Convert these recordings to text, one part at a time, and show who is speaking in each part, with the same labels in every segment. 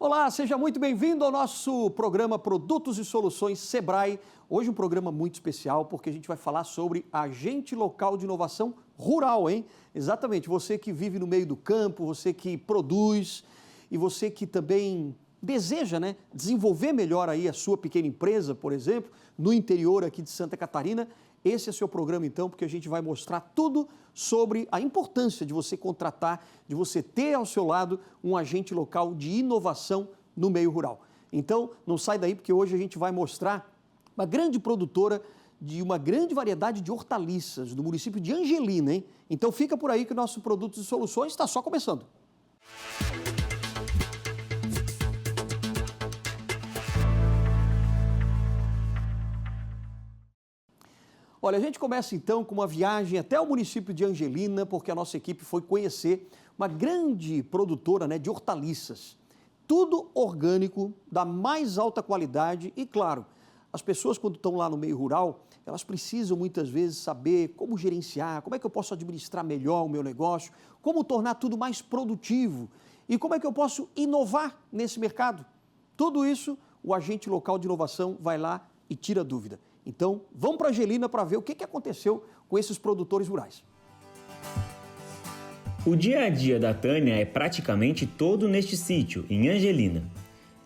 Speaker 1: Olá, seja muito bem-vindo ao nosso programa Produtos e Soluções Sebrae. Hoje um programa muito especial porque a gente vai falar sobre agente local de inovação rural, hein? Exatamente, você que vive no meio do campo, você que produz e você que também deseja, né, desenvolver melhor aí a sua pequena empresa, por exemplo, no interior aqui de Santa Catarina. Esse é seu programa então, porque a gente vai mostrar tudo sobre a importância de você contratar, de você ter ao seu lado um agente local de inovação no meio rural. Então, não sai daí porque hoje a gente vai mostrar uma grande produtora de uma grande variedade de hortaliças do município de Angelina, hein? Então fica por aí que o nosso Produtos e Soluções está só começando. Olha, a gente começa então com uma viagem até o município de Angelina, porque a nossa equipe foi conhecer uma grande produtora, né, de hortaliças. Tudo orgânico, da mais alta qualidade e, claro, as pessoas quando estão lá no meio rural, elas precisam muitas vezes saber como gerenciar, como é que eu posso administrar melhor o meu negócio, como tornar tudo mais produtivo e como é que eu posso inovar nesse mercado. Tudo isso, o agente local de inovação vai lá e tira dúvida. Então, vamos para Angelina para ver o que aconteceu com esses produtores rurais.
Speaker 2: O dia a dia da Tânia é praticamente todo neste sítio, em Angelina.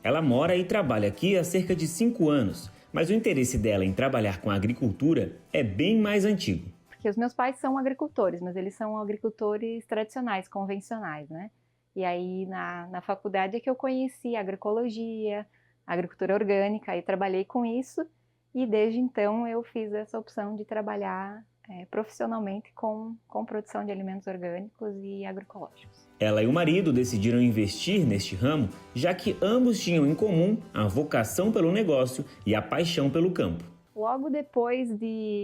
Speaker 2: Ela mora e trabalha aqui há cerca de 5 anos, mas o interesse dela em trabalhar com a agricultura é bem mais antigo.
Speaker 3: Porque os meus pais são agricultores, mas eles são agricultores tradicionais, convencionais, né? E aí na faculdade é que eu conheci a agroecologia, a agricultura orgânica, e trabalhei com isso. E desde então eu fiz essa opção de trabalhar profissionalmente com produção de alimentos orgânicos e agroecológicos.
Speaker 2: Ela e o marido decidiram investir neste ramo, já que ambos tinham em comum a vocação pelo negócio e a paixão pelo campo.
Speaker 3: Logo depois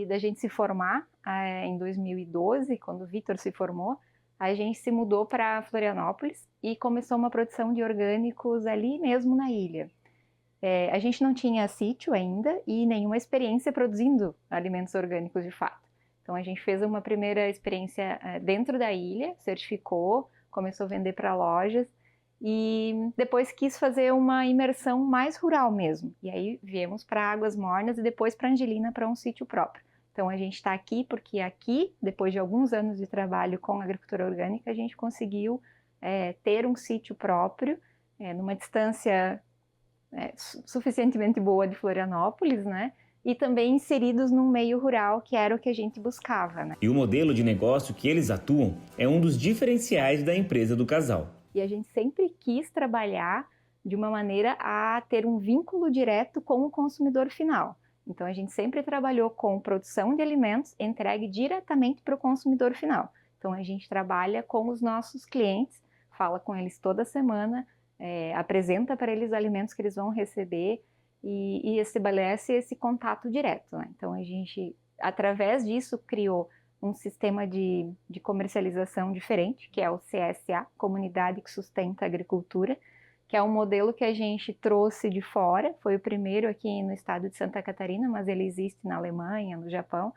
Speaker 3: da gente se formar, em 2012, quando o Vitor se formou, a gente se mudou para Florianópolis e começou uma produção de orgânicos ali mesmo na ilha. A gente não tinha sítio ainda e nenhuma experiência produzindo alimentos orgânicos de fato. Então a gente fez uma primeira experiência dentro da ilha, certificou, começou a vender para lojas e depois quis fazer uma imersão mais rural mesmo. E aí viemos para Águas Mornas e depois para Angelina, para um sítio próprio. Então a gente está aqui porque aqui, depois de alguns anos de trabalho com agricultura orgânica, a gente conseguiu ter um sítio próprio, numa distância suficientemente boa de Florianópolis, né? E também inseridos num meio rural, que era o que a gente buscava, né?
Speaker 2: E o modelo de negócio que eles atuam é um dos diferenciais da empresa do casal.
Speaker 3: E a gente sempre quis trabalhar de uma maneira a ter um vínculo direto com o consumidor final. Então a gente sempre trabalhou com produção de alimentos entregue diretamente para o consumidor final. Então a gente trabalha com os nossos clientes, fala com eles toda semana, apresenta para eles os alimentos que eles vão receber e estabelece esse contato direto, né? Então a gente, através disso, criou um sistema de comercialização diferente, que é o CSA, Comunidade que Sustenta a Agricultura, que é um modelo que a gente trouxe de fora, foi o primeiro aqui no estado de Santa Catarina, mas ele existe na Alemanha, no Japão,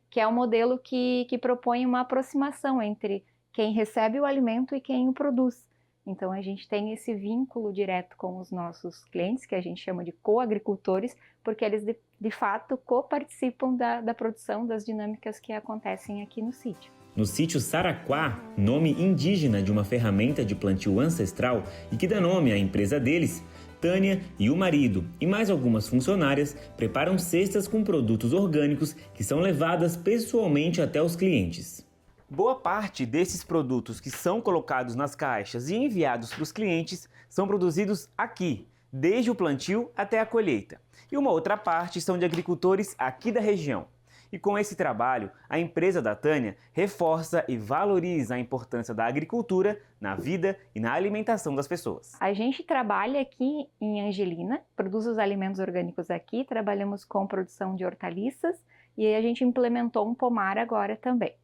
Speaker 3: que é um modelo que propõe uma aproximação entre quem recebe o alimento e quem o produz. Então, a gente tem esse vínculo direto com os nossos clientes, que a gente chama de coagricultores, porque eles, de fato, coparticipam da produção das dinâmicas que acontecem aqui no sítio.
Speaker 2: No sítio Saraquá, nome indígena de uma ferramenta de plantio ancestral e que dá nome à empresa deles, Tânia e o marido e mais algumas funcionárias preparam cestas com produtos orgânicos que são levadas pessoalmente até os clientes. Boa parte desses produtos que são colocados nas caixas e enviados para os clientes são produzidos aqui, desde o plantio até a colheita. E uma outra parte são de agricultores aqui da região. E com esse trabalho, a empresa da Tânia reforça e valoriza a importância da agricultura na vida e na alimentação das pessoas.
Speaker 3: A gente trabalha aqui em Angelina, produz os alimentos orgânicos aqui, trabalhamos com produção de hortaliças e a gente implementou um pomar agora também.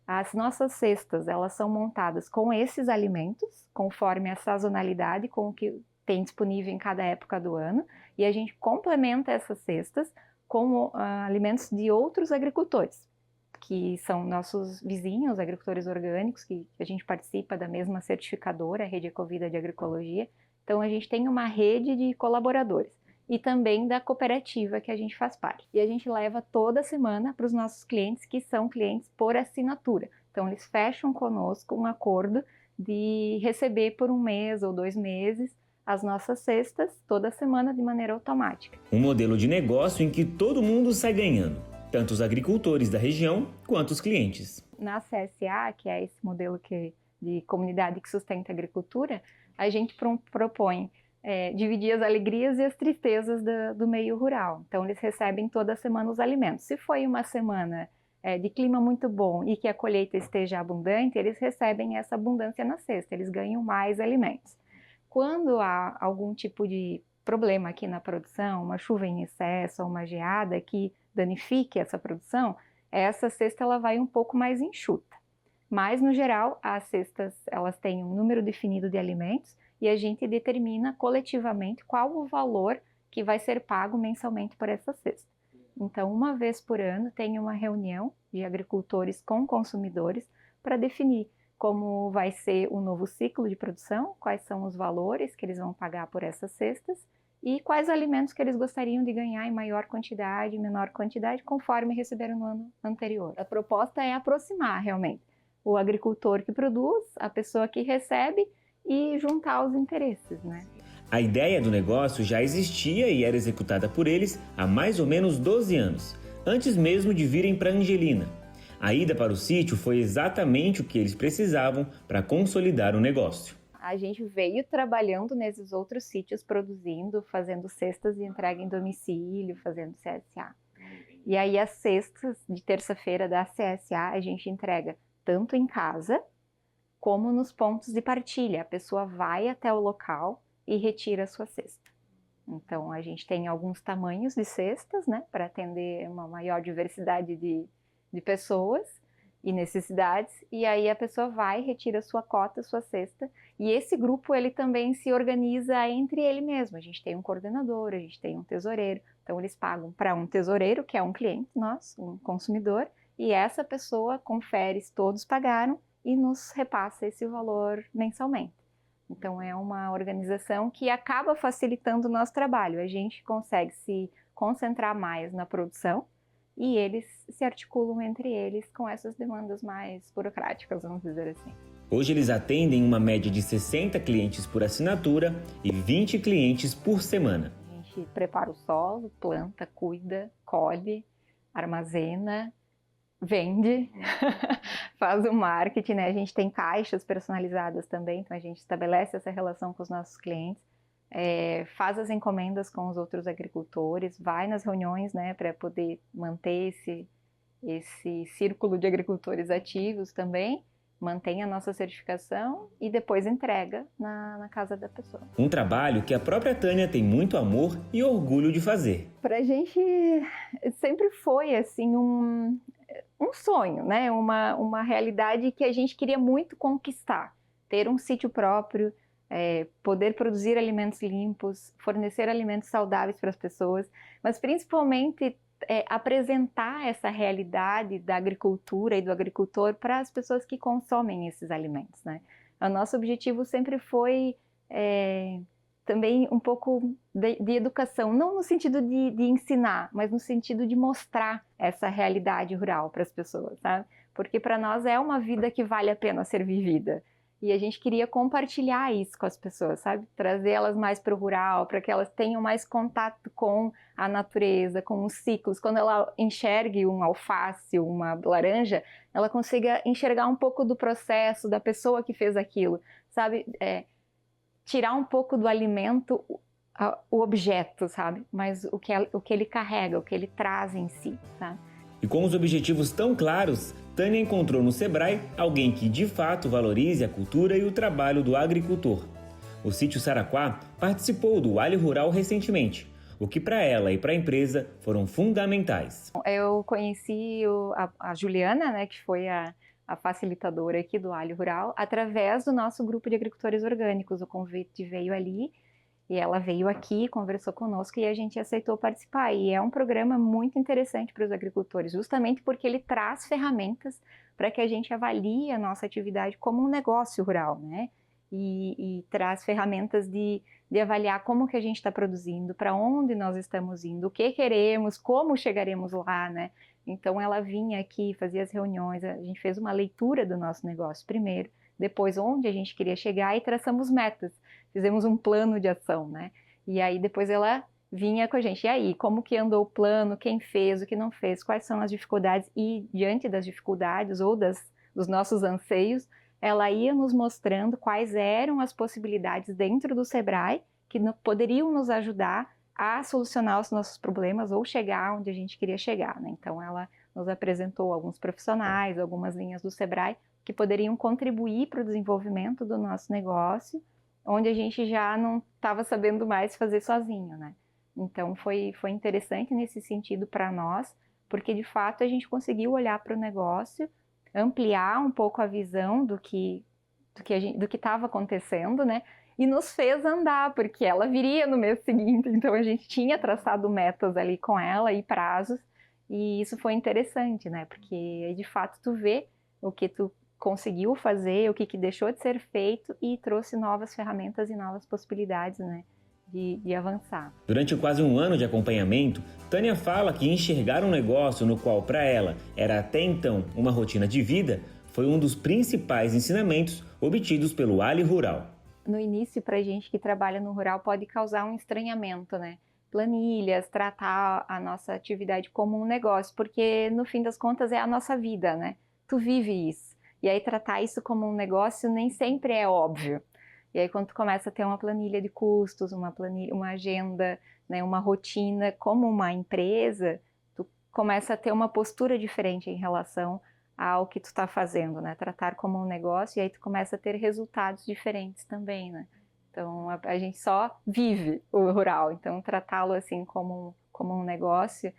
Speaker 3: As nossas cestas, elas são montadas com esses alimentos, conforme a sazonalidade, com o que tem disponível em cada época do ano, e a gente complementa essas cestas com alimentos de outros agricultores, que são nossos vizinhos, agricultores orgânicos, que a gente participa da mesma certificadora, a Rede Ecovida de Agroecologia, Então, a gente tem uma rede de colaboradores e também da cooperativa que a gente faz parte. E a gente leva toda semana para os nossos clientes, que são clientes por assinatura. Então, eles fecham conosco um acordo de receber por 1 mês ou 2 meses as nossas cestas toda semana de maneira automática.
Speaker 2: Um modelo de negócio em que todo mundo sai ganhando, tanto os agricultores da região quanto os clientes.
Speaker 3: Na CSA, que é esse modelo de comunidade que sustenta a agricultura, a gente propõe dividir as alegrias e as tristezas do meio rural. Então, eles recebem toda semana os alimentos. Se foi uma semana de clima muito bom e que a colheita esteja abundante, eles recebem essa abundância na cesta, eles ganham mais alimentos. Quando há algum tipo de problema aqui na produção, uma chuva em excesso ou uma geada que danifique essa produção, essa cesta ela vai um pouco mais enxuta. Mas, no geral, as cestas elas têm um número definido de alimentos e a gente determina coletivamente qual o valor que vai ser pago mensalmente por essa cesta. Então, uma vez por ano, tem uma reunião de agricultores com consumidores para definir como vai ser o novo ciclo de produção, quais são os valores que eles vão pagar por essas cestas e quais alimentos que eles gostariam de ganhar em maior quantidade, menor quantidade, conforme receberam no ano anterior. A proposta é aproximar realmente o agricultor que produz, a pessoa que recebe e juntar os interesses, né?
Speaker 2: A ideia do negócio já existia e era executada por eles há mais ou menos 12 anos, antes mesmo de virem para Angelina. A ida para o sítio foi exatamente o que eles precisavam para consolidar o negócio.
Speaker 3: A gente veio trabalhando nesses outros sítios, produzindo, fazendo cestas de entrega em domicílio, fazendo CSA. E aí as cestas de terça-feira da CSA a gente entrega tanto em casa, como nos pontos de partilha. A pessoa vai até o local e retira a sua cesta. Então, a gente tem alguns tamanhos de cestas, né, para atender uma maior diversidade de pessoas e necessidades, e aí a pessoa vai, retira a sua cota, a sua cesta, e esse grupo, ele também se organiza entre ele mesmo. A gente tem um coordenador, a gente tem um tesoureiro, então eles pagam para um tesoureiro, que é um cliente nosso, um consumidor, e essa pessoa confere se todos pagaram e nos repassa esse valor mensalmente. Então, é uma organização que acaba facilitando o nosso trabalho. A gente consegue se concentrar mais na produção e eles se articulam entre eles com essas demandas mais burocráticas, vamos dizer assim.
Speaker 2: Hoje eles atendem uma média de 60 clientes por assinatura e 20 clientes por semana.
Speaker 3: A gente prepara o solo, planta, cuida, colhe, armazena, vende, faz o marketing, né? A gente tem caixas personalizadas também, então a gente estabelece essa relação com os nossos clientes, faz as encomendas com os outros agricultores, vai nas reuniões, né, para poder manter esse círculo de agricultores ativos também, mantém a nossa certificação e depois entrega na casa da pessoa.
Speaker 2: Um trabalho que a própria Tânia tem muito amor e orgulho de fazer.
Speaker 3: Pra gente sempre foi assim um sonho, né? Uma realidade que a gente queria muito conquistar. Ter um sítio próprio, poder produzir alimentos limpos, fornecer alimentos saudáveis para as pessoas, mas principalmente apresentar essa realidade da agricultura e do agricultor para as pessoas que consomem esses alimentos, né? O nosso objetivo sempre foi também um pouco de educação, não no sentido de ensinar, mas no sentido de mostrar essa realidade rural para as pessoas, sabe? Porque para nós é uma vida que vale a pena ser vivida. E a gente queria compartilhar isso com as pessoas, sabe? Trazer elas mais para o rural, para que elas tenham mais contato com a natureza, com os ciclos. Quando ela enxergue um alface, uma laranja, ela consiga enxergar um pouco do processo, da pessoa que fez aquilo, sabe? Tirar um pouco do alimento o objeto, sabe? Mas o que ele carrega, o que ele traz em si, sabe?
Speaker 2: E com os objetivos tão claros, Tânia encontrou no Sebrae alguém que de fato valorize a cultura e o trabalho do agricultor. O Sítio Saraquá participou do Alho Rural recentemente, o que para ela e para a empresa foram fundamentais.
Speaker 3: Eu conheci a Juliana, né, que foi a facilitadora aqui do Alho Rural, através do nosso grupo de agricultores orgânicos. O convite veio ali e ela veio aqui, conversou conosco e a gente aceitou participar. E é um programa muito interessante para os agricultores, justamente porque ele traz ferramentas para que a gente avalie a nossa atividade como um negócio rural, né? e traz ferramentas de avaliar como que a gente está produzindo, para onde nós estamos indo, o que queremos, como chegaremos lá, né? Então ela vinha aqui, fazia as reuniões, a gente fez uma leitura do nosso negócio primeiro, depois onde a gente queria chegar e traçamos metas, fizemos um plano de ação, né? E aí depois ela vinha com a gente, e aí, como que andou o plano, quem fez, o que não fez, quais são as dificuldades, e diante das dificuldades ou dos nossos anseios, ela ia nos mostrando quais eram as possibilidades dentro do Sebrae que poderiam nos ajudar a solucionar os nossos problemas ou chegar onde a gente queria chegar, né? Então ela nos apresentou alguns profissionais, algumas linhas do Sebrae que poderiam contribuir para o desenvolvimento do nosso negócio, onde a gente já não estava sabendo mais fazer sozinho, né? Então foi interessante nesse sentido para nós, porque de fato a gente conseguiu olhar para o negócio, ampliar um pouco a visão do que estava acontecendo, né? E nos fez andar, porque ela viria no mês seguinte, então a gente tinha traçado metas ali com ela e prazos, e isso foi interessante, né? Porque de fato tu vê o que tu conseguiu fazer, o que deixou de ser feito e trouxe novas ferramentas e novas possibilidades, né? De avançar.
Speaker 2: Durante quase um ano de acompanhamento, Tânia fala que enxergar um negócio no qual para ela era até então uma rotina de vida foi um dos principais ensinamentos obtidos pelo Ali Rural.
Speaker 3: No início, para a gente que trabalha no rural, pode causar um estranhamento, né? Planilhas, tratar a nossa atividade como um negócio, porque no fim das contas é a nossa vida, né? Tu vive isso. E aí tratar isso como um negócio nem sempre é óbvio. E aí quando tu começa a ter uma planilha de custos, uma agenda, né, uma rotina como uma empresa, tu começa a ter uma postura diferente em relação ao que tu está fazendo, né? Tratar como um negócio, e aí tu começa a ter resultados diferentes também, né? Então a gente só vive o rural, então tratá-lo assim como um negócio,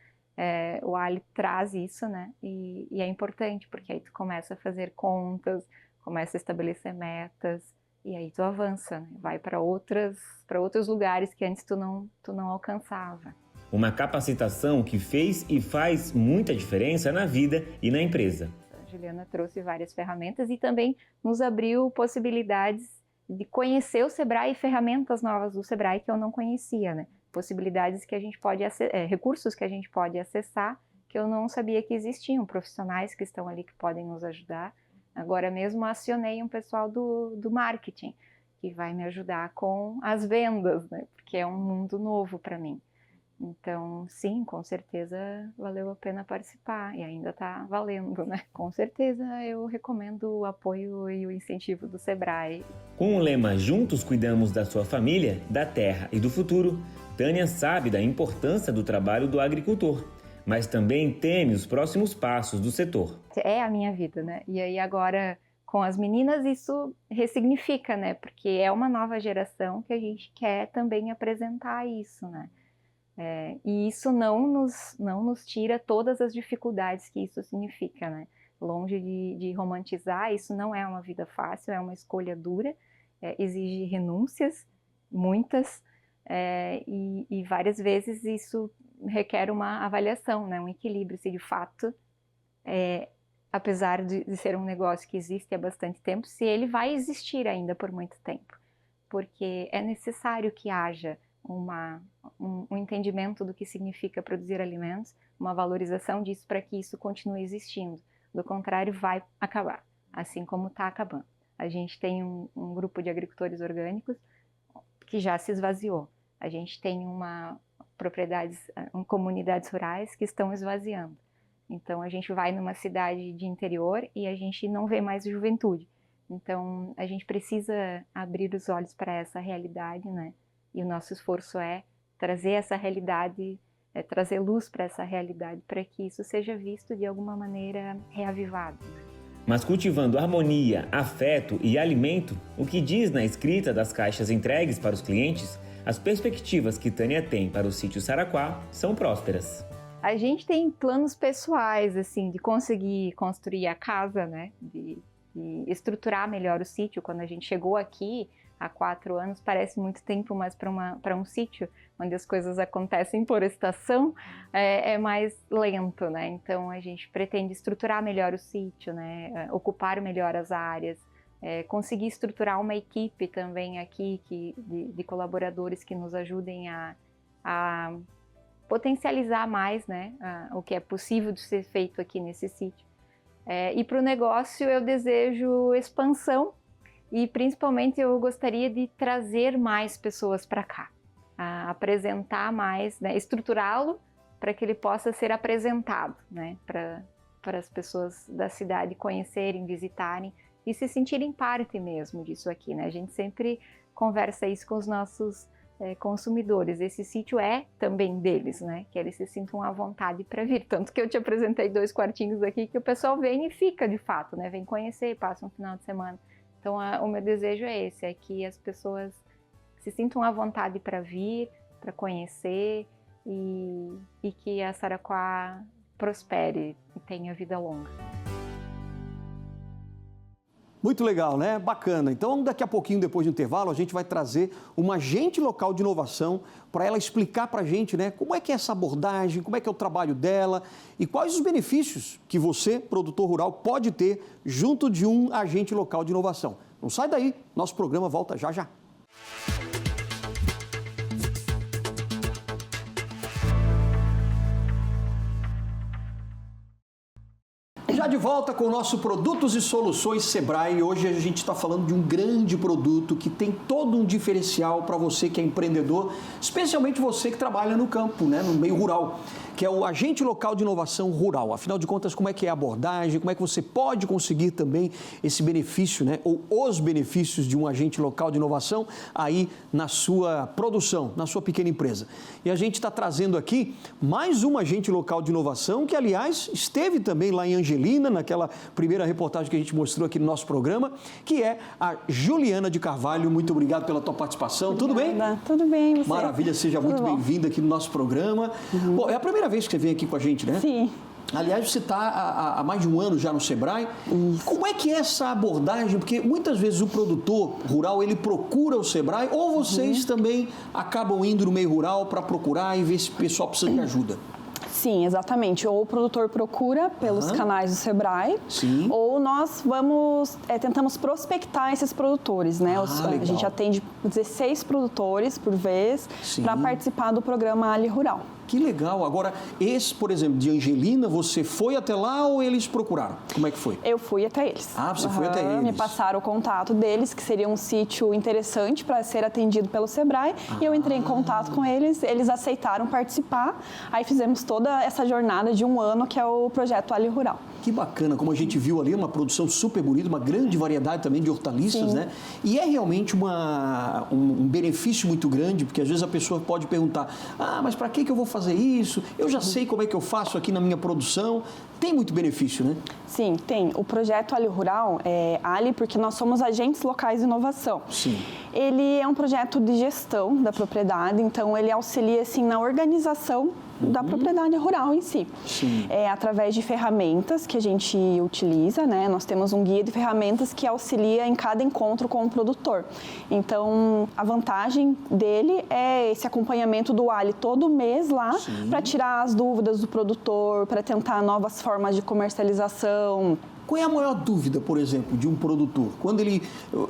Speaker 3: o Ali traz isso, né? E é importante, porque aí tu começa a fazer contas, começa a estabelecer metas, e aí tu avança, né? Vai para outros lugares que antes tu não alcançava.
Speaker 2: Uma capacitação que fez e faz muita diferença na vida e na empresa.
Speaker 3: A Juliana trouxe várias ferramentas e também nos abriu possibilidades de conhecer o Sebrae e ferramentas novas do Sebrae que eu não conhecia, né? Possibilidades que a gente pode recursos que a gente pode acessar que eu não sabia que existiam, profissionais que estão ali que podem nos ajudar. Agora mesmo acionei um pessoal do marketing, que vai me ajudar com as vendas, né? Porque é um mundo novo para mim. Então, sim, com certeza valeu a pena participar e ainda está valendo, né? Com certeza eu recomendo o apoio e o incentivo do Sebrae.
Speaker 2: Com o lema Juntos Cuidamos da Sua Família, da Terra e do Futuro, Tânia sabe da importância do trabalho do agricultor, mas também teme os próximos passos do setor.
Speaker 3: É a minha vida, né? E aí agora, com as meninas, isso ressignifica, né? Porque é uma nova geração que a gente quer também apresentar isso, né? E isso não nos tira todas as dificuldades que isso significa, né? Longe de romantizar, isso não é uma vida fácil, é uma escolha dura, exige renúncias, muitas, e várias vezes isso requer uma avaliação, né? Um equilíbrio, se de fato, apesar de ser um negócio que existe há bastante tempo, se ele vai existir ainda por muito tempo, porque é necessário que haja um entendimento do que significa produzir alimentos, uma valorização disso para que isso continue existindo. Do contrário, vai acabar, assim como está acabando. A gente tem um grupo de agricultores orgânicos que já se esvaziou. A gente tem comunidades rurais que estão esvaziando. Então, a gente vai numa cidade de interior e a gente não vê mais juventude. Então, a gente precisa abrir os olhos para essa realidade, né? E o nosso esforço é trazer essa realidade, trazer luz para essa realidade, para que isso seja visto de alguma maneira reavivado.
Speaker 2: Mas cultivando harmonia, afeto e alimento, o que diz na escrita das caixas entregues para os clientes, as perspectivas que Tânia tem para o sítio Saraquá são prósperas.
Speaker 3: A gente tem planos pessoais, assim, de conseguir construir a casa, né? De estruturar melhor o sítio. Quando a gente chegou aqui, há 4 anos, parece muito tempo, mas para um sítio onde as coisas acontecem por estação, é mais lento, né? Então a gente pretende estruturar melhor o sítio, né? Ocupar melhor as áreas, conseguir estruturar uma equipe também aqui de colaboradores que nos ajudem a potencializar mais, né, o que é possível de ser feito aqui nesse sítio. E para o negócio eu desejo expansão e principalmente eu gostaria de trazer mais pessoas para cá, apresentar mais, né, estruturá-lo para que ele possa ser apresentado, né, para as pessoas da cidade conhecerem, visitarem e se sentirem parte mesmo disso aqui, né? A gente sempre conversa isso com os nossos consumidores. Esse sítio é também deles, né? Que eles se sintam à vontade para vir. Tanto que eu te apresentei 2 quartinhos aqui que o pessoal vem e fica de fato, né? Vem conhecer, passa um final de semana. Então o meu desejo é esse, é que as pessoas se sintam à vontade para vir, para conhecer e que a Saraquá prospere e tenha vida longa.
Speaker 1: Muito legal, né? Bacana. Então, daqui a pouquinho, depois do intervalo, a gente vai trazer uma agente local de inovação para ela explicar para a gente, né, como é que é essa abordagem, como é que é o trabalho dela e quais os benefícios que você, produtor rural, pode ter junto de um agente local de inovação. Não sai daí, nosso programa volta já já. Já de volta com o nosso Produtos e Soluções Sebrae. Hoje a gente está falando de um grande produto que tem todo um diferencial para você que é empreendedor, especialmente você que trabalha no campo, né, no meio rural, que é o Agente Local de Inovação Rural. Afinal de contas, como é que é a abordagem, como é que você pode conseguir também esse benefício, né, ou os benefícios de um agente local de inovação aí na sua produção, na sua pequena empresa. E a gente está trazendo aqui mais um agente local de inovação que, aliás, esteve também lá em Angelina, naquela primeira reportagem que a gente mostrou aqui no nosso programa, que é a Juliana de Carvalho. Muito obrigado pela tua participação.
Speaker 4: Obrigada.
Speaker 1: Tudo bem?
Speaker 4: Tudo bem, você?
Speaker 1: Maravilha, seja muito bem-vinda aqui no nosso programa. Bom, é a primeira vez que você vem aqui com a gente, né?
Speaker 4: Sim.
Speaker 1: Aliás, você está há mais de um ano já no Sebrae. Isso. Como é que é essa abordagem? Porque muitas vezes o produtor rural, ele procura o Sebrae ou vocês também acabam indo no meio rural para procurar e ver se o pessoal precisa de ajuda?
Speaker 4: Sim, exatamente. Ou o produtor procura pelos canais do Sebrae, sim, ou nós tentamos prospectar esses produtores, né? A gente atende 16 produtores por vez para participar do programa Ali Rural.
Speaker 1: Que legal. Agora, esse, por exemplo, de Angelina, você foi até lá ou eles procuraram? Como é que foi?
Speaker 4: Eu fui até eles.
Speaker 1: Ah, você foi até eles.
Speaker 4: Me passaram o contato deles, que seria um sítio interessante para ser atendido pelo Sebrae. E eu entrei em contato com eles, eles aceitaram participar. Aí fizemos toda essa jornada de um ano, que é o projeto Ali Rural.
Speaker 1: Que bacana, como a gente viu ali, uma produção super bonita, uma grande variedade também de hortaliças, sim, né? E é realmente um benefício muito grande, porque às vezes a pessoa pode perguntar, mas para que eu vou fazer isso? Eu já sei como é que eu faço aqui na minha produção. Tem muito benefício, né?
Speaker 4: Sim, tem. O projeto Ali Rural é Ali porque nós somos agentes locais de inovação.
Speaker 1: Sim.
Speaker 4: Ele é um projeto de gestão da propriedade, então ele auxilia assim na organização da propriedade rural em si.
Speaker 1: Sim.
Speaker 4: Através de ferramentas que a gente utiliza, né? Nós temos um guia de ferramentas que auxilia em cada encontro com o produtor. Então, a vantagem dele é esse acompanhamento do Ali todo mês lá, para tirar as dúvidas do produtor, para tentar novas formas de comercialização.
Speaker 1: Qual é a maior dúvida, por exemplo, de um produtor? Quando ele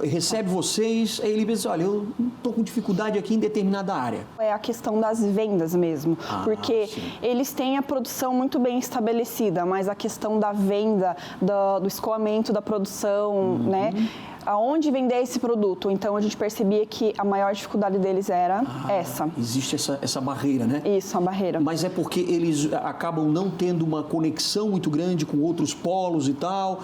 Speaker 1: recebe vocês, aí ele pensa, olha, eu estou com dificuldade aqui em determinada área. É
Speaker 4: a questão das vendas mesmo, porque
Speaker 1: sim,
Speaker 4: eles têm a produção muito bem estabelecida, mas a questão da venda, do escoamento da produção, né? Aonde vender esse produto. Então, a gente percebia que a maior dificuldade deles era essa.
Speaker 1: Existe essa barreira, né?
Speaker 4: Isso, a barreira.
Speaker 1: Mas é porque eles acabam não tendo uma conexão muito grande com outros polos e tal,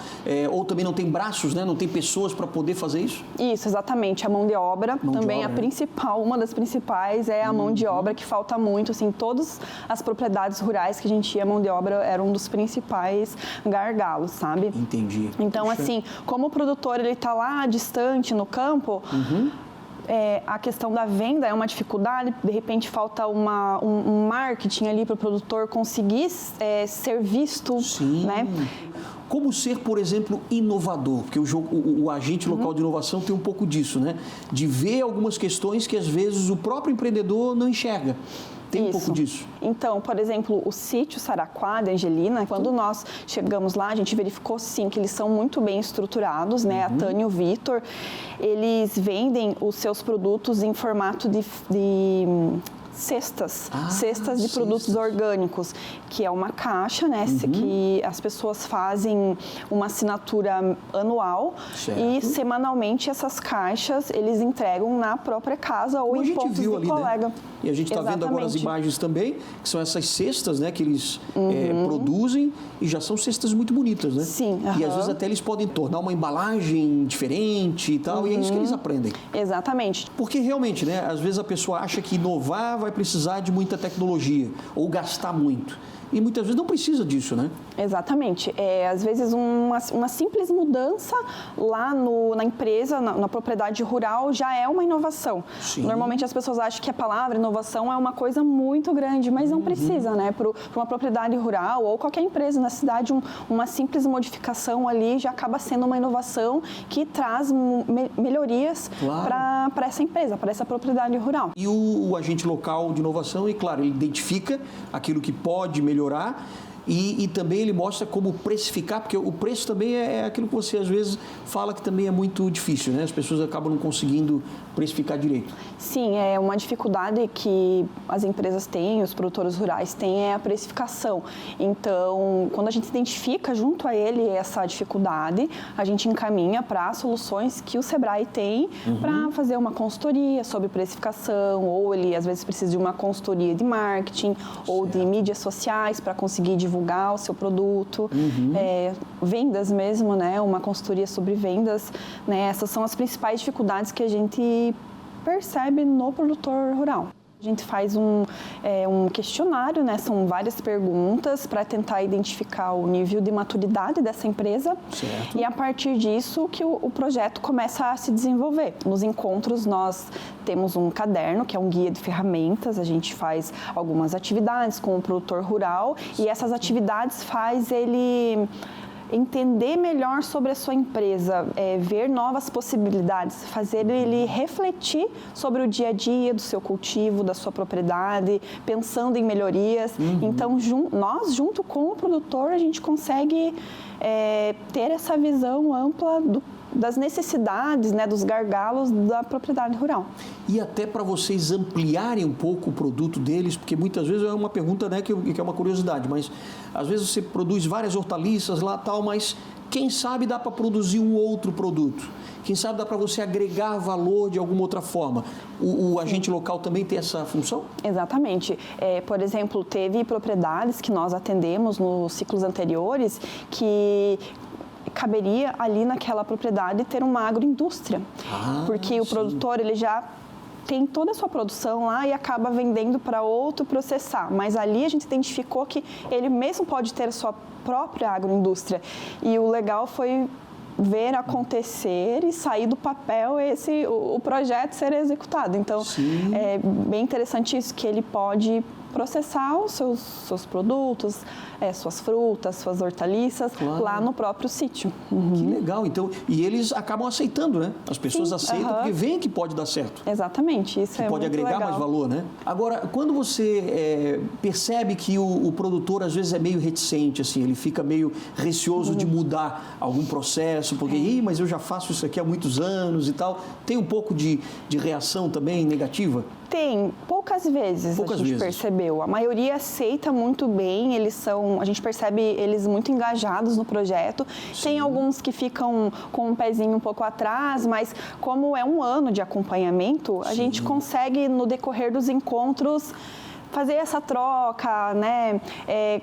Speaker 1: ou também não tem braços, né? Não tem pessoas para poder fazer isso?
Speaker 4: Isso, exatamente. A mão de obra também é a principal, uma das principais é a mão de obra, que falta muito, assim, todas as propriedades rurais que a gente ia, a mão de obra era um dos principais gargalos, sabe?
Speaker 1: Entendi.
Speaker 4: Então, assim, como o produtor, ele tá lá distante no campo, a questão da venda é uma dificuldade, de repente falta um marketing ali para o produtor conseguir ser visto,
Speaker 1: sim,
Speaker 4: né?
Speaker 1: Como ser, por exemplo, inovador? Porque o agente local de inovação tem um pouco disso, né? De ver algumas questões que às vezes o próprio empreendedor não enxerga. Tem um pouco disso.
Speaker 4: Então, por exemplo, o sítio Saraquá, de Angelina, quando nós chegamos lá, a gente verificou, sim, que eles são muito bem estruturados, né? A Tânia e o Vitor, eles vendem os seus produtos em formato de cestas de produtos orgânicos, que é uma caixa, né, que as pessoas fazem uma assinatura anual e semanalmente essas caixas eles entregam na própria casa ou em pontos de colega.
Speaker 1: Né? E a gente está vendo agora as imagens também, que são essas cestas, né, que eles produzem e já são cestas muito bonitas, né?
Speaker 4: Sim.
Speaker 1: E às vezes até eles podem tornar uma embalagem diferente e tal, e é isso que eles aprendem.
Speaker 4: Exatamente.
Speaker 1: Porque realmente, né, às vezes a pessoa acha que inovar vai precisar de muita tecnologia ou gastar muito. E muitas vezes não precisa disso, né?
Speaker 4: Exatamente. Às vezes uma simples mudança lá na empresa, na propriedade rural, já é uma inovação.
Speaker 1: Sim.
Speaker 4: Normalmente as pessoas acham que a palavra inovação é uma coisa muito grande, mas não precisa, né? Para uma propriedade rural ou qualquer empresa na cidade, uma simples modificação ali já acaba sendo uma inovação que traz melhorias para essa empresa, para essa propriedade rural.
Speaker 1: E o agente local de inovação, e claro, ele identifica aquilo que pode melhorar e também ele mostra como precificar, porque o preço também é aquilo que você às vezes fala que também é muito difícil, né? As pessoas acabam não conseguindo precificar direito.
Speaker 4: Sim, é uma dificuldade que as empresas têm, os produtores rurais têm, é a precificação. Então, quando a gente identifica junto a ele essa dificuldade, a gente encaminha para soluções que o Sebrae tem para fazer uma consultoria sobre precificação, ou ele às vezes precisa de uma consultoria de marketing ou de mídias sociais para conseguir divulgar o seu produto, vendas mesmo, né? Uma consultoria sobre vendas, né? Essas são as principais dificuldades que a gente percebe no produtor rural. A gente faz um questionário, né? São várias perguntas para tentar identificar o nível de maturidade dessa empresa.
Speaker 1: Certo.
Speaker 4: E a partir disso que o projeto começa a se desenvolver. Nos encontros nós temos um caderno, que é um guia de ferramentas, a gente faz algumas atividades com o produtor rural e essas atividades faz ele entender melhor sobre a sua empresa, ver novas possibilidades, fazer ele refletir sobre o dia a dia do seu cultivo, da sua propriedade, pensando em melhorias. Então, nós, junto com o produtor, a gente consegue ter essa visão ampla das necessidades, né, dos gargalos da propriedade rural.
Speaker 1: E até para vocês ampliarem um pouco o produto deles, porque muitas vezes é uma pergunta, né, que é uma curiosidade, mas às vezes você produz várias hortaliças lá tal, mas quem sabe dá para produzir um outro produto? Quem sabe dá para você agregar valor de alguma outra forma? O agente local também tem essa função?
Speaker 4: Exatamente. Por exemplo, teve propriedades que nós atendemos nos ciclos anteriores que caberia ali naquela propriedade ter uma agroindústria, porque o produtor ele já tem toda a sua produção lá e acaba vendendo para outro processar, mas ali a gente identificou que ele mesmo pode ter a sua própria agroindústria e o legal foi ver acontecer e sair do papel o projeto ser executado. Então, é bem interessante isso, que ele pode processar os seus produtos, suas frutas, suas hortaliças, lá no próprio sítio.
Speaker 1: Que legal. Então, e eles acabam aceitando, né? As pessoas aceitam porque veem que pode dar certo.
Speaker 4: Exatamente, isso
Speaker 1: que
Speaker 4: é
Speaker 1: pode
Speaker 4: muito
Speaker 1: agregar
Speaker 4: legal.
Speaker 1: mais valor, né? Agora, quando você percebe que o produtor às vezes é meio reticente, assim, ele fica meio receoso de mudar algum processo, porque, mas eu já faço isso aqui há muitos anos e tal. Tem um pouco de reação também negativa?
Speaker 4: Tem, poucas vezes a gente percebeu. A maioria aceita muito bem, a gente percebe eles muito engajados no projeto. Tem alguns que ficam com um pezinho um pouco atrás, mas como é um ano de acompanhamento, a gente consegue, no decorrer dos encontros, fazer essa troca, né?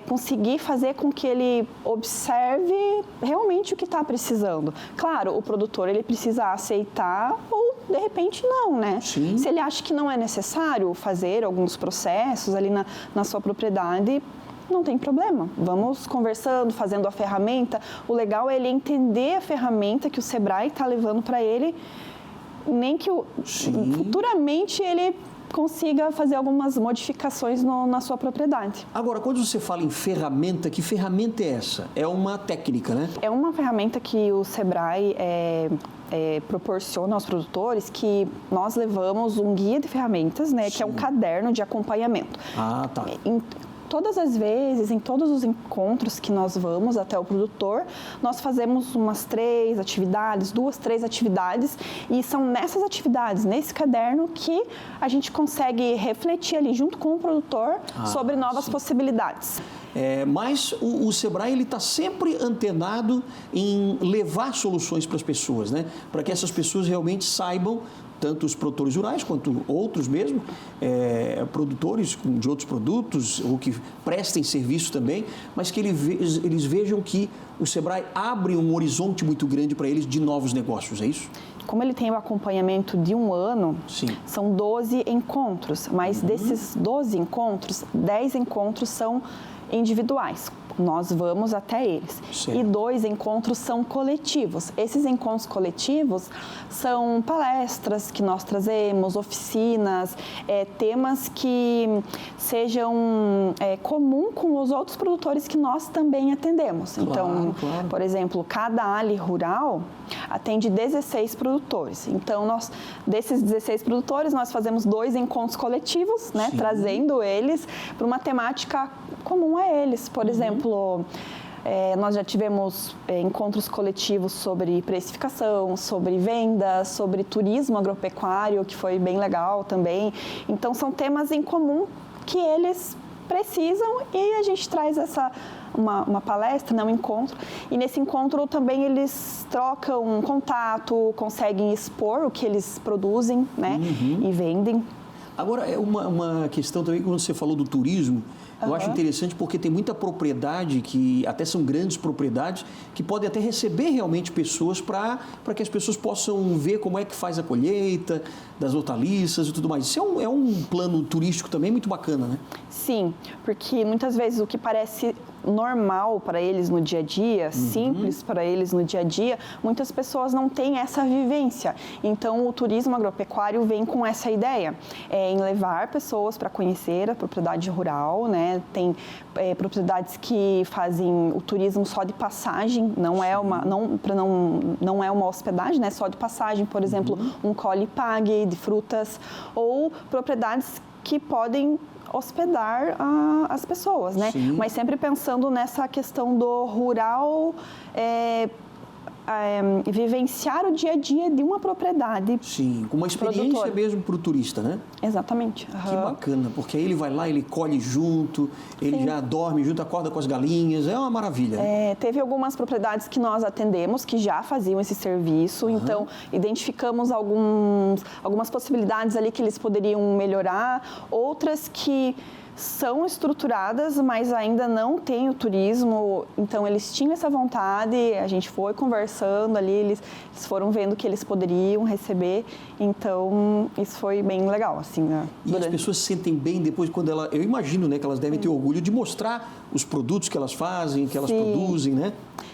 Speaker 4: Conseguir fazer com que ele observe realmente o que está precisando. Claro, o produtor ele precisa aceitar ou de repente não, né?
Speaker 1: Sim.
Speaker 4: Se ele acha que não é necessário fazer alguns processos ali na sua propriedade, não tem problema. Vamos conversando, fazendo a ferramenta. O legal é ele entender a ferramenta que o Sebrae está levando para ele, nem que futuramente ele consiga fazer algumas modificações na sua propriedade.
Speaker 1: Agora, quando você fala em ferramenta, que ferramenta é essa? É uma técnica, né?
Speaker 4: É uma ferramenta que o Sebrae proporciona aos produtores, que nós levamos um guia de ferramentas, né, que é um caderno de acompanhamento.
Speaker 1: Ah, tá.
Speaker 4: Todas as vezes, em todos os encontros que nós vamos até o produtor, nós fazemos umas 3 atividades, 2, 3 atividades, e são nessas atividades, nesse caderno, que a gente consegue refletir ali junto com o produtor sobre novas possibilidades.
Speaker 1: Mas o Sebrae está sempre antenado em levar soluções para as pessoas, né? Para que essas pessoas realmente saibam, tanto os produtores rurais quanto outros mesmo, produtores de outros produtos ou que prestem serviço também, mas que eles vejam que o Sebrae abre um horizonte muito grande para eles de novos negócios, é isso?
Speaker 4: Como ele tem o acompanhamento de um ano,
Speaker 1: Sim.
Speaker 4: São 12 encontros, mas desses 12 encontros, 10 encontros são individuais. Nós vamos até eles.
Speaker 1: Certo.
Speaker 4: E 2 encontros são coletivos. Esses encontros coletivos são palestras que nós trazemos, oficinas, temas que sejam comum com os outros produtores que nós também atendemos.
Speaker 1: Claro,
Speaker 4: então,
Speaker 1: claro.
Speaker 4: por exemplo, cada ALI rural atende 16 produtores. Então, desses 16 produtores, nós fazemos 2 encontros coletivos, né, trazendo eles para uma temática comum a eles. Por exemplo, nós já tivemos encontros coletivos sobre precificação, sobre vendas, sobre turismo agropecuário, que foi bem legal também. Então, são temas em comum que eles precisam e a gente traz uma palestra, né, um encontro. E nesse encontro também eles trocam contato, conseguem expor o que eles produzem, né, e vendem.
Speaker 1: Agora, uma questão também, quando você falou do turismo, eu acho interessante porque tem muita propriedade, que até são grandes propriedades, que podem até receber realmente pessoas para que as pessoas possam ver como é que faz a colheita das hortaliças e tudo mais. Isso é um plano turístico também muito bacana, né?
Speaker 4: Sim, porque muitas vezes o que parece normal para eles no dia a dia, simples para eles no dia a dia, muitas pessoas não têm essa vivência. Então, o turismo agropecuário vem com essa ideia, em levar pessoas para conhecer a propriedade rural, né? Tem propriedades que fazem o turismo só de passagem, não é uma hospedagem, né? Só de passagem, por exemplo, um colhe-pague de frutas, ou propriedades que podem hospedar as pessoas, né?
Speaker 1: Sim.
Speaker 4: Mas sempre pensando nessa questão do rural, vivenciar o dia a dia de uma propriedade.
Speaker 1: Sim, com uma experiência
Speaker 4: produtora.
Speaker 1: mesmo para o turista, né?
Speaker 4: Exatamente.
Speaker 1: Que bacana, porque aí ele vai lá, ele colhe junto, ele já dorme junto, acorda com as galinhas, é uma maravilha.
Speaker 4: Teve algumas propriedades que nós atendemos que já faziam esse serviço, então identificamos algumas possibilidades ali que eles poderiam melhorar, outras que são estruturadas, mas ainda não tem o turismo, então eles tinham essa vontade, a gente foi conversando ali, eles foram vendo que eles poderiam receber, então isso foi bem legal, assim, né?
Speaker 1: E as pessoas se sentem bem depois quando eu imagino, né, que elas devem ter orgulho de mostrar os produtos que elas fazem, que elas produzem, né?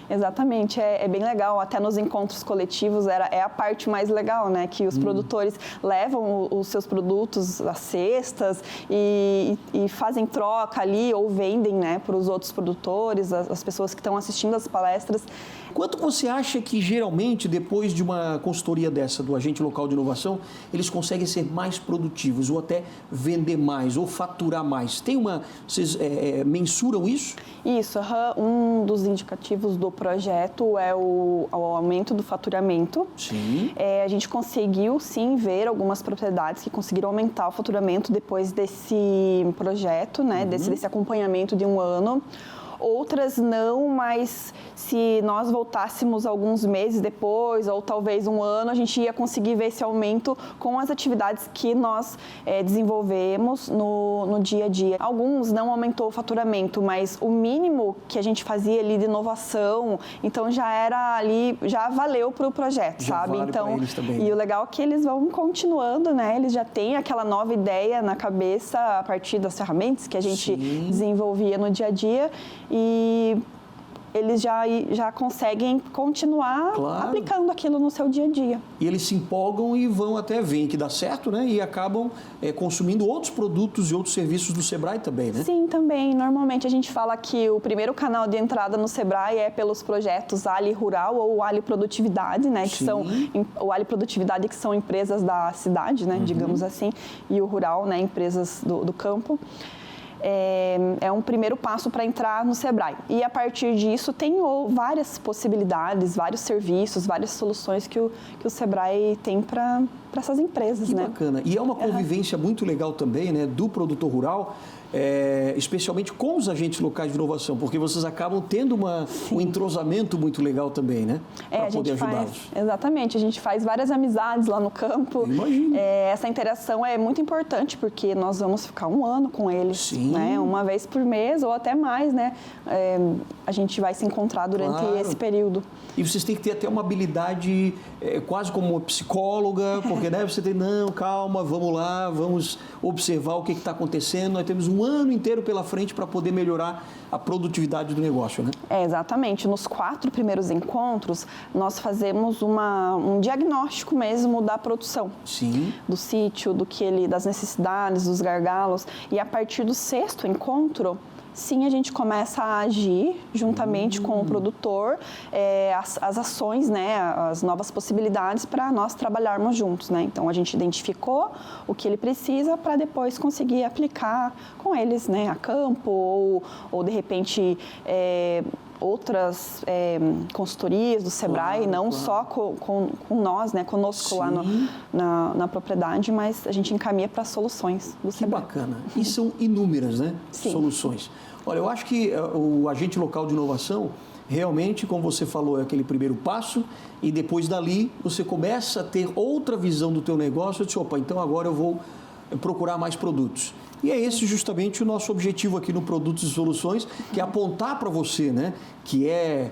Speaker 4: Exatamente, é bem legal, até nos encontros coletivos é a parte mais legal, né, que os produtores levam os seus produtos, as cestas e fazem troca ali ou vendem, né, para os outros produtores, as pessoas que estão assistindo as palestras.
Speaker 1: Quanto você acha que geralmente depois de uma consultoria dessa do agente local de inovação, eles conseguem ser mais produtivos ou até vender mais ou faturar mais? Vocês mensuram isso?
Speaker 4: Isso, um dos indicativos do projeto é o aumento do faturamento.
Speaker 1: Sim.
Speaker 4: A gente conseguiu, sim, ver algumas propriedades que conseguiram aumentar o faturamento depois desse projeto, né, desse acompanhamento de um ano. Outras não, mas se nós voltássemos alguns meses depois, ou talvez um ano, a gente ia conseguir ver esse aumento com as atividades que nós desenvolvemos no dia a dia. Alguns não aumentou o faturamento, mas o mínimo que a gente fazia ali de inovação, então já era ali, já valeu para o projeto,
Speaker 1: já
Speaker 4: sabe?
Speaker 1: Vale
Speaker 4: então,
Speaker 1: para eles também.
Speaker 4: E o legal é que eles vão continuando, né? Eles já têm aquela nova ideia na cabeça a partir das ferramentas que a gente desenvolvia no dia a dia. E eles já conseguem continuar aplicando aquilo no seu dia a dia.
Speaker 1: E eles se empolgam e vão até veem que dá certo, né? E acabam consumindo outros produtos e outros serviços do Sebrae também, né?
Speaker 4: Sim, também. Normalmente a gente fala que o primeiro canal de entrada no Sebrae é pelos projetos Ali Rural ou Ali Produtividade, né? Que são o Ali Produtividade, que são empresas da cidade, né? Digamos assim, e o Rural, né? Empresas do campo. É um primeiro passo para entrar no Sebrae. E a partir disso tem várias possibilidades, vários serviços, várias soluções que o Sebrae tem para essas empresas,
Speaker 1: que
Speaker 4: né?
Speaker 1: Bacana. E é uma convivência muito legal também, né, do produtor rural, especialmente com os agentes locais de inovação, porque vocês acabam tendo um entrosamento muito legal também, né? Para poder ajudá-los.
Speaker 4: Exatamente, a gente faz várias amizades lá no campo.
Speaker 1: Imagino.
Speaker 4: Essa interação é muito importante, porque nós vamos ficar 1 ano com eles, né? Uma vez por mês ou até mais, né? A gente vai se encontrar durante esse período.
Speaker 1: E vocês têm que ter até uma habilidade quase como uma psicóloga, porque né, você tem, não, calma, vamos lá, vamos observar o que está acontecendo. Nós temos 1 ano inteiro pela frente para poder melhorar a produtividade do negócio, né?
Speaker 4: Exatamente. Nos 4 primeiros encontros, nós fazemos um diagnóstico mesmo da produção.
Speaker 1: Sim.
Speaker 4: Do sítio, das necessidades, dos gargalos. E a partir do 6º encontro, sim, a gente começa a agir juntamente com o produtor, as ações, né, as novas possibilidades para nós trabalharmos juntos, né? Então, a gente identificou o que ele precisa para depois conseguir aplicar com eles, né, a campo ou de repente, outras consultorias do Sebrae, não só com nós, né, conosco lá na propriedade, mas a gente encaminha para soluções do Sebrae.
Speaker 1: Que bacana. E são inúmeras, né, soluções. Olha, eu acho que o agente local de inovação, realmente, como você falou, é aquele primeiro passo e depois dali você começa a ter outra visão do teu negócio. Eu disse, opa, então agora eu vou procurar mais produtos. E é esse justamente o nosso objetivo aqui no Produtos e Soluções, que é apontar para você, né, que é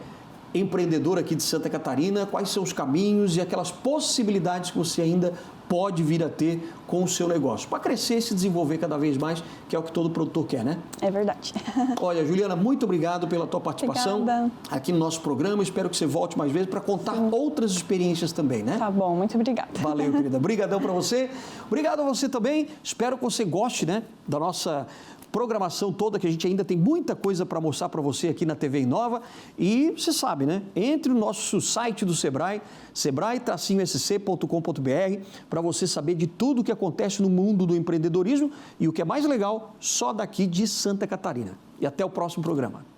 Speaker 1: empreendedor aqui de Santa Catarina, quais são os caminhos e aquelas possibilidades que você ainda pode vir a ter com o seu negócio, para crescer e se desenvolver cada vez mais, que é o que todo produtor quer, né?
Speaker 4: É verdade.
Speaker 1: Olha, Juliana, muito obrigado pela tua participação.
Speaker 4: Obrigada.
Speaker 1: Aqui no nosso programa. Espero que você volte mais vezes para contar outras experiências também, né?
Speaker 4: Tá bom, muito obrigada.
Speaker 1: Valeu, querida. Obrigadão para você. Obrigado a você também. Espero que você goste, né, da nossa programação toda, que a gente ainda tem muita coisa para mostrar para você aqui na TV Inova. E você sabe, né? Entre no nosso site do Sebrae, sebrae-sc.com.br, para você saber de tudo o que acontece no mundo do empreendedorismo e o que é mais legal, só daqui de Santa Catarina. E até o próximo programa.